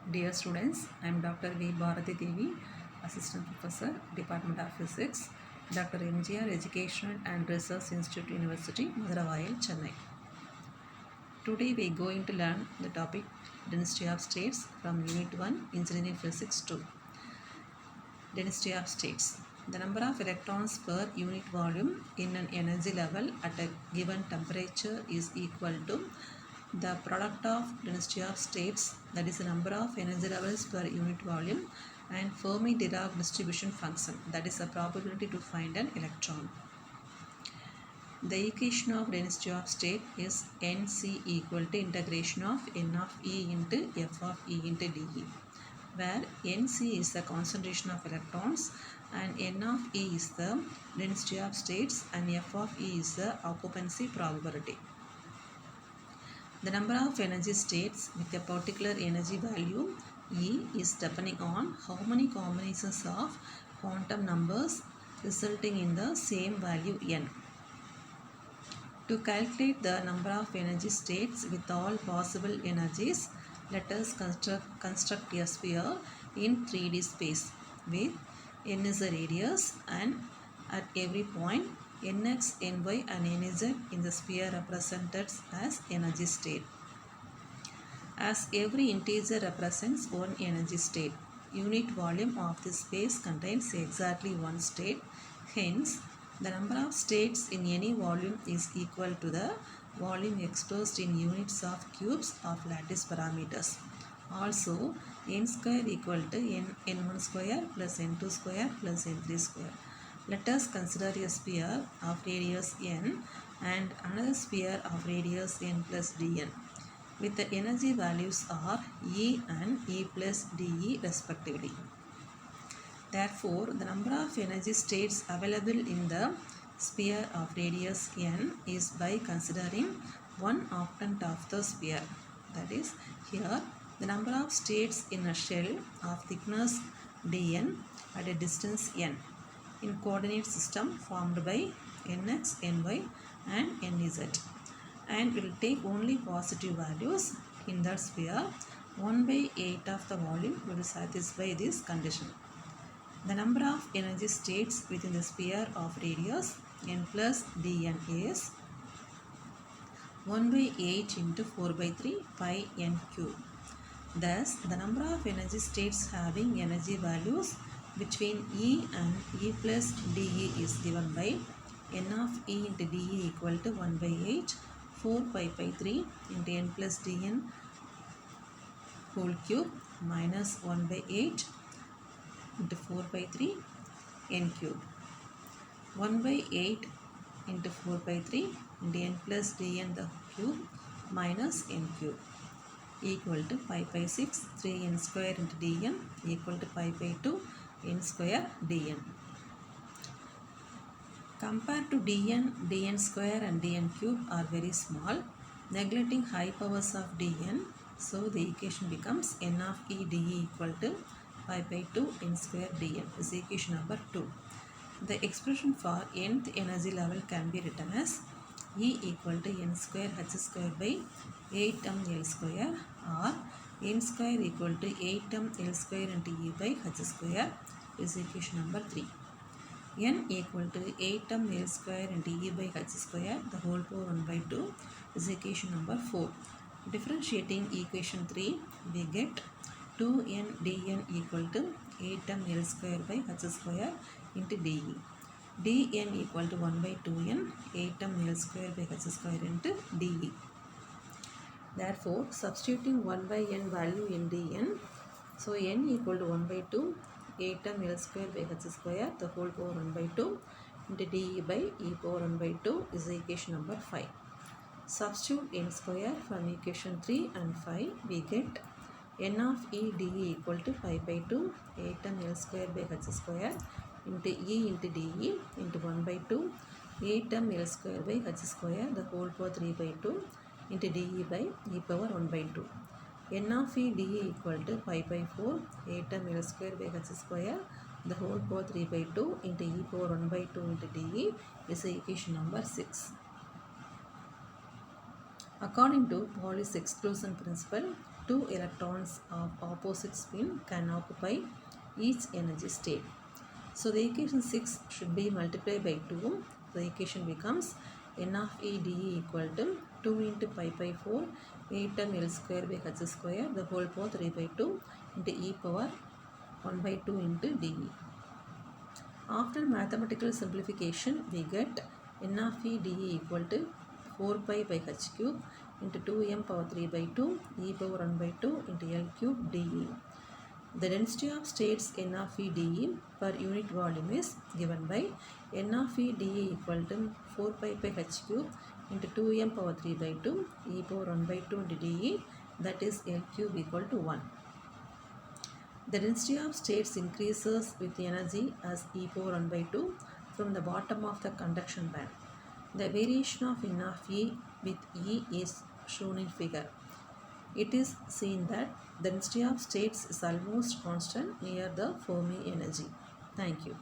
Dear students, I am Dr. V. Bharati Devi, Assistant Professor, Department of Physics, Dr. MGR Educational and Research Institute, University, Madurai, Chennai. Today we are going to learn the topic Density of States from Unit 1, Engineering Physics 2. Density of states. The number of electrons per unit volume in an energy level at a given temperature is equal to the product of density of states, that is the number of energy levels per unit volume, and Fermi-Dirac distribution function, that is the probability to find an electron. The equation of density of state is Nc equal to integration of N of E into F of E into dE, where Nc is the concentration of electrons and N of E is the density of states and F of E is the occupancy probability. The number of energy states with a particular energy value E is depending on how many combinations of quantum numbers resulting in the same value N. To calculate the number of energy states with all possible energies, let us construct a sphere in 3D space with N is the radius and at every point Nx, Ny and Nz in the sphere represented as energy state. As every integer represents one energy state, unit volume of this space contains exactly one state. Hence, the number of states in any volume is equal to the volume expressed in units of cubes of lattice parameters. Also, n square equal to n1 square plus n2 square plus n3 square. Let us consider a sphere of radius n and another sphere of radius n plus dn, with the energy values are E and E plus dE respectively. Therefore, the number of energy states available in the sphere of radius n is by considering one octant of the sphere. That is, here the number of states in a shell of thickness dn at a distance n in coordinate system formed by nx, ny and nz, and will take only positive values in that sphere. 1 by 8 of the volume will satisfy this condition. The number of energy states within the sphere of radius n plus dn is 1 by 8 into 4 by 3 pi n cube. Thus, the number of energy states having energy values between E and E plus dE is given by n of E into dE equal to 1 by 8 4 pi by 3 into n plus dn whole cube minus 1 by 8 into 4 by 3 n cube. 1 by 8 into 4 by 3 into n plus dn the cube minus n cube equal to pi by 6 3n square into dn equal to pi by 2 n square dn. Compared to dn square and dn cube are very small, neglecting high powers of dn, so the equation becomes n of E dE equal to pi by 2 n square dn is equation number 2. The expression for nth energy level can be written as E equal to n square h square by 8ml square, or n square equal to 8ml square into E by h square is equation number 3. N equal to 8ml square into E by h square the whole power 1 by 2 is equation number 4. Differentiating equation 3, we get 2n dn equal to 8ml square by h square into dE. dn equal to 1 by 2n 8ml square by h square into dE. Therefore, substituting 1 by n value in dn, so n equal to 1 by 2 8ml square by h square the whole power 1 by 2 into dE by e power 1 by 2 is the equation number 5. Substitute n square from equation 3 and 5, we get n of E dE equal to pi by 2 8ml square by h square into E into dE into 1 by 2 8ml square by h square the whole power 3 by 2 into dE by e power 1 by 2. n of E dE equal to pi by 4 8ml square by h square the whole power 3 by 2 into e power 1 by 2 into dE is the equation number 6. According to Pauli's exclusion principle, Two electrons of opposite spin can occupy each energy state. So the equation 6 should be multiplied by 2. The equation becomes n of E dE equal to 2 into pi by 4 a term L square by h square the whole power 3 by 2 into e power 1 by 2 into dE. After mathematical simplification, we get n of E dE equal to 4 pi by h cube into 2m power 3 by 2 e power 1 by 2 into L cube dE. The density of states n of E dE per unit volume is given by n of E dE equal to 4 pi by h cube into 2m power 3 by 2 e power 1 by 2 into dE, that is L cube equal to 1. The density of states increases with energy as e power 1 by 2 from the bottom of the conduction band. The variation of n of E with E is shown in figure. It is seen that the density of states is almost constant near the Fermi energy. Thank you.